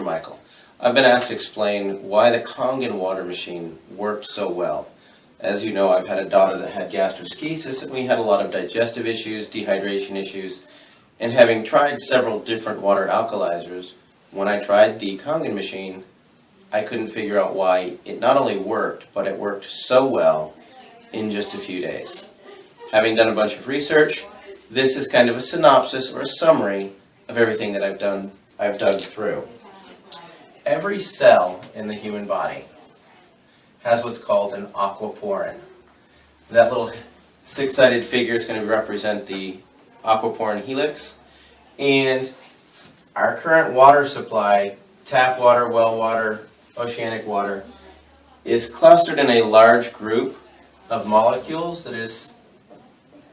Dr. Michael. I've been asked to explain why the Kangen water machine works so well. As you know, I've had a daughter that had gastroschisis, and we had a lot of digestive issues, dehydration issues, and having tried several different water alkalizers, when I tried the Kangen machine, I couldn't figure out why it not only worked, but it worked so well in just a few days. Having done a bunch of research, this is kind of a synopsis or a summary of everything that I've dug through. Every cell in the human body has what's called an aquaporin. That little six-sided figure is going to represent the aquaporin helix, and our current water supply, tap water, well water, oceanic water, is clustered in a large group of molecules that is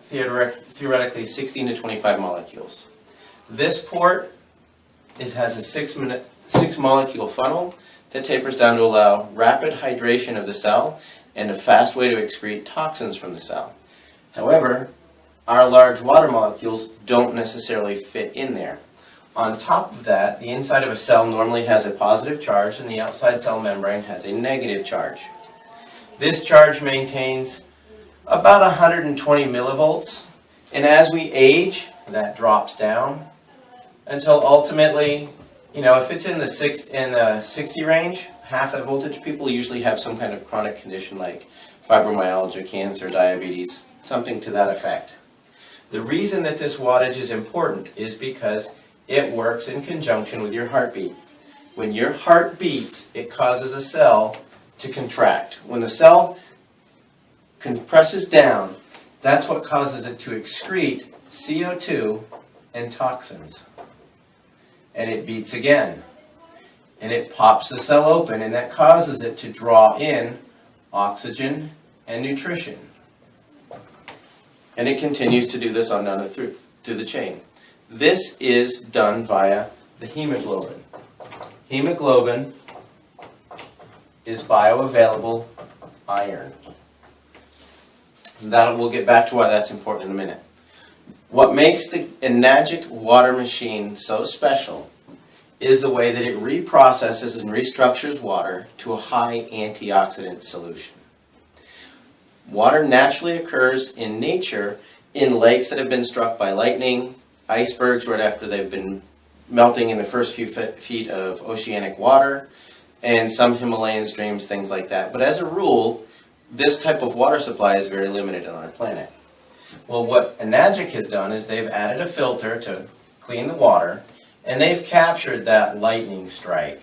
theoretically 16 to 25 molecules. This port has a six molecule funnel that tapers down to allow rapid hydration of the cell and a fast way to excrete toxins from the cell. However, our large water molecules don't necessarily fit in there. On top of that, the inside of a cell normally has a positive charge and the outside cell membrane has a negative charge. This charge maintains about 120 millivolts, and as we age, that drops down until ultimately, if it's in the 60 range, half that voltage, people usually have some kind of chronic condition like fibromyalgia, cancer, diabetes, something to that effect. The reason that this wattage is important is because it works in conjunction with your heartbeat. When your heart beats, it causes a cell to contract. When the cell compresses down, that's what causes it to excrete CO2 and toxins. And it beats again. And it pops the cell open, and that causes it to draw in oxygen and nutrition. And it continues to do this on down through the chain. This is done via the hemoglobin. Hemoglobin is bioavailable iron. We'll get back to why that's important in a minute. What makes the Enagic water machine so special is the way that it reprocesses and restructures water to a high antioxidant solution. Water naturally occurs in nature in lakes that have been struck by lightning, icebergs right after they've been melting in the first few feet of oceanic water, and some Himalayan streams, things like that. But as a rule, this type of water supply is very limited on our planet. Well, what Enagic has done is they've added a filter to clean the water, and they've captured that lightning strike.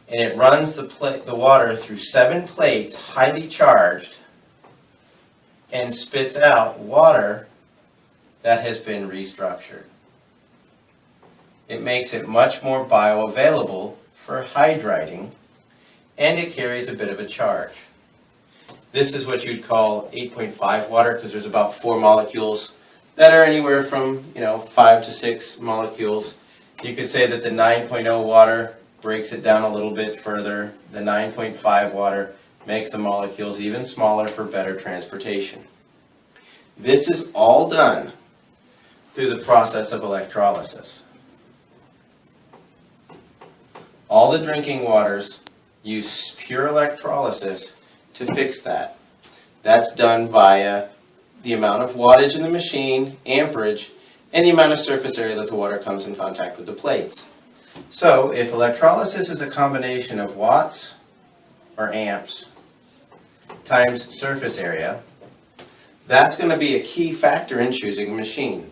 And it runs the water through 7 plates, highly charged, and spits out water that has been restructured. It makes it much more bioavailable for hydrating, and it carries a bit of a charge. This is what you'd call 8.5 water, because there's about 4 molecules that are anywhere from 5 to 6 molecules. You could say that the 9.0 water breaks it down a little bit further. The 9.5 water makes the molecules even smaller for better transportation. This is all done through the process of electrolysis. All the drinking waters use pure electrolysis to fix that. That's done via the amount of wattage in the machine, amperage, and the amount of surface area that the water comes in contact with the plates. So if electrolysis is a combination of watts or amps times surface area, that's going to be a key factor in choosing a machine.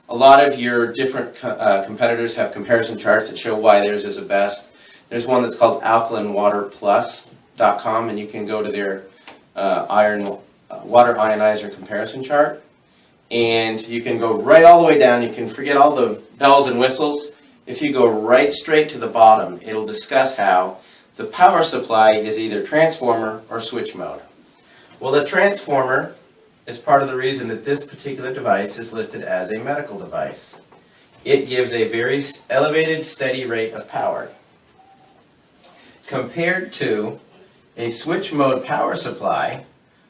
A lot of your different competitors have comparison charts that show why theirs is the best. There's one that's called alkalinwaterplus.com, and you can go to their water ionizer comparison chart, and you can go right all the way down. You can forget all the bells and whistles. If you go right straight to the bottom, it'll discuss how the power supply is either transformer or switch mode. Well, the transformer is part of the reason that this particular device is listed as a medical device. It gives a very elevated, steady rate of power, compared to a switch mode power supply,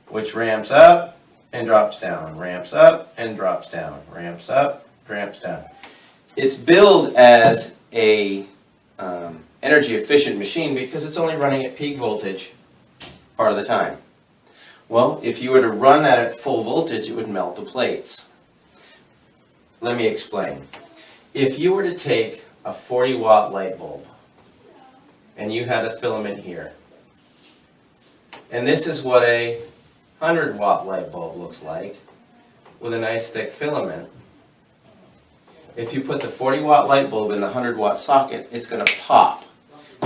which ramps up and drops down, ramps up and drops down, ramps up, ramps down. It's billed as a energy efficient machine because it's only running at peak voltage part of the time. Well, if you were to run that at full voltage, it would melt the plates. Let me explain. If you were to take a 40-watt light bulb and you had a filament here, and this is what a 100-watt light bulb looks like with a nice thick filament. If you put the 40-watt light bulb in the 100-watt socket, it's going to pop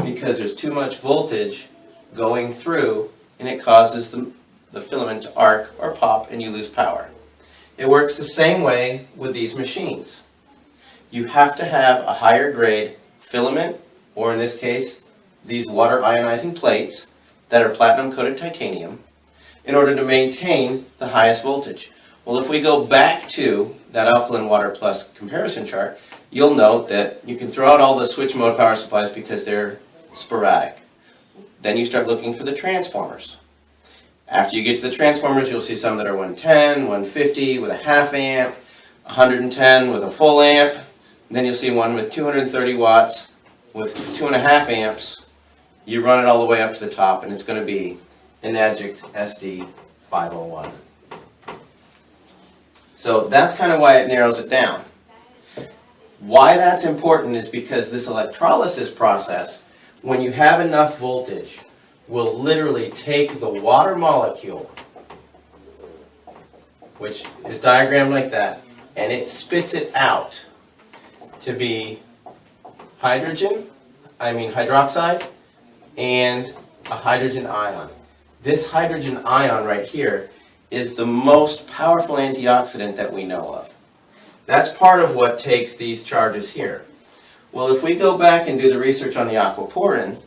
because there's too much voltage going through and it causes the filament to arc or pop and you lose power. It works the same way with these machines. You have to have a higher grade filament, or in this case, these water ionizing plates that are platinum coated titanium, in order to maintain the highest voltage. Well, if we go back to that alkaline water plus comparison chart, you'll note that you can throw out all the switch mode power supplies because they're sporadic. Then you start looking for the transformers. After you get to the transformers, you'll see some that are 110, 150 with a half amp, 110 with a full amp. And then you'll see one with 230 watts with 2.5 amps. You run it all the way up to the top and it's going to be an Enagix SD501. So that's kind of why it narrows it down. Why that's important is because this electrolysis process, when you have enough voltage, will literally take the water molecule, which is diagrammed like that, and it spits it out to be hydroxide and a hydrogen ion. This hydrogen ion right here is the most powerful antioxidant that we know of. That's part of what takes these charges here. Well, if we go back and do the research on the aquaporin,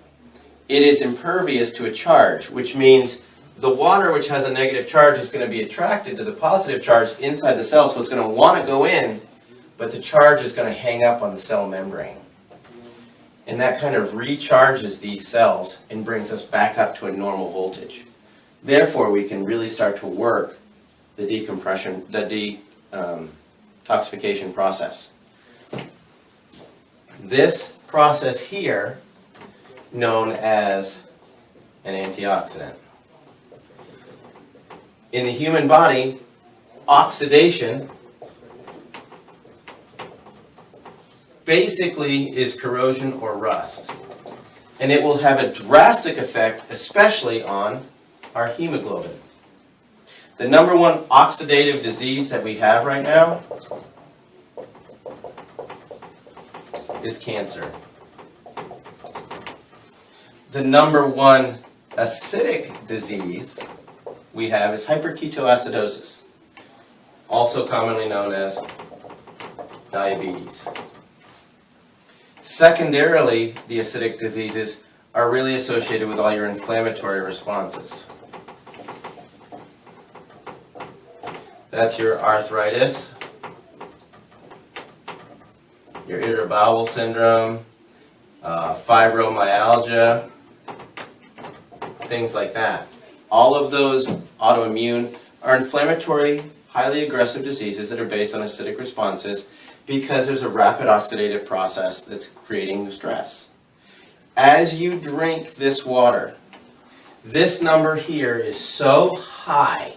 it is impervious to a charge, which means the water which has a negative charge is going to be attracted to the positive charge inside the cell, so it's going to want to go in, but the charge is going to hang up on the cell membrane. And that kind of recharges these cells and brings us back up to a normal voltage. Therefore, we can really start to work the detoxification process. This process here, known as an antioxidant. In the human body, oxidation basically is corrosion or rust. And it will have a drastic effect, especially on our hemoglobin. The number one oxidative disease that we have right now is cancer. The number one acidic disease we have is hyperketoacidosis, also commonly known as diabetes. Secondarily, the acidic diseases are really associated with all your inflammatory responses. That's your arthritis, your irritable bowel syndrome, fibromyalgia, things like that. All of those autoimmune are inflammatory, highly aggressive diseases that are based on acidic responses because there's a rapid oxidative process that's creating the stress. As you drink this water, this number here is so high.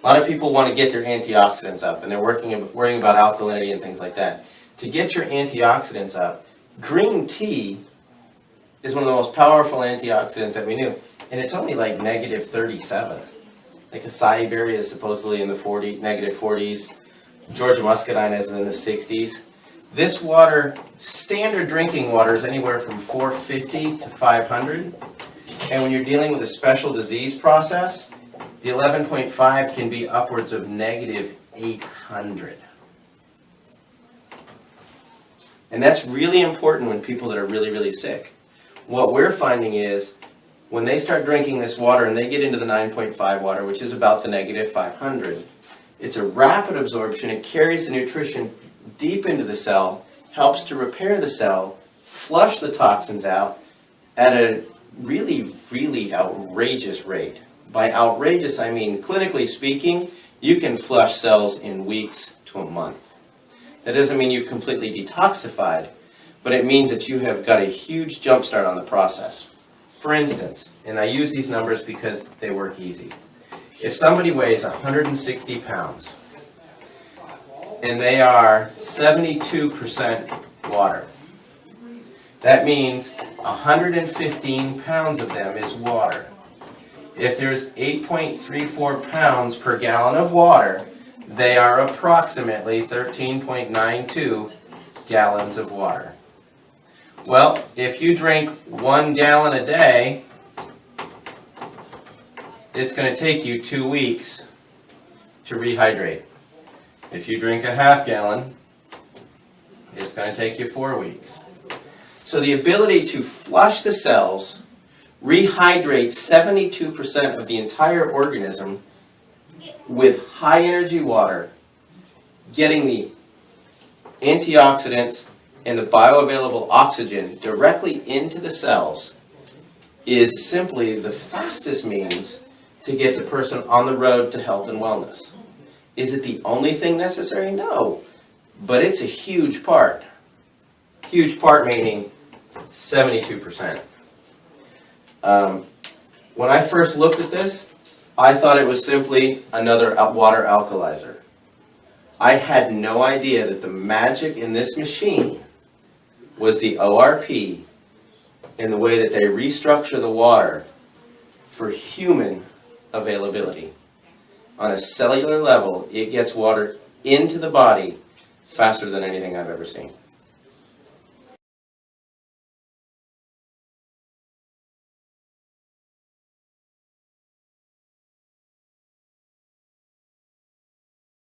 A lot of people want to get their antioxidants up, and they're worrying about alkalinity and things like that. To get your antioxidants up, green tea is one of the most powerful antioxidants that we knew, and it's only like negative 37. Like acai berry is supposedly in the negative 40s. Georgia muscadine is in the 60s. This water, standard drinking water, is anywhere from 450 to 500. And when you're dealing with a special disease process, the 11.5 can be upwards of negative 800. And that's really important when people that are really, really sick. What we're finding is when they start drinking this water and they get into the 9.5 water, which is about the negative 500, it's a rapid absorption. It carries the nutrition deep into the cell, helps to repair the cell, flush the toxins out at a really, really outrageous rate. By outrageous, I mean, clinically speaking, you can flush cells in weeks to a month. That doesn't mean you've completely detoxified, but it means that you have got a huge jump start on the process. For instance, and I use these numbers because they work easy. If somebody weighs 160 pounds and they are 72% water, that means 115 pounds of them is water. If there's 8.34 pounds per gallon of water, they are approximately 13.92 gallons of water. Well, if you drink 1 gallon a day, it's going to take you 2 weeks to rehydrate. If you drink a half gallon, it's going to take you 4 weeks. So the ability to flush the cells, rehydrate 72% of the entire organism with high energy water, getting the antioxidants and the bioavailable oxygen directly into the cells, is simply the fastest means to get the person on the road to health and wellness. Is it the only thing necessary? No. But it's a huge part. Huge part meaning 72%. When I first looked at this, I thought it was simply another water alkalizer. I had no idea that the magic in this machine was the ORP and the way that they restructure the water for human availability. On a cellular level, it gets water into the body faster than anything I've ever seen.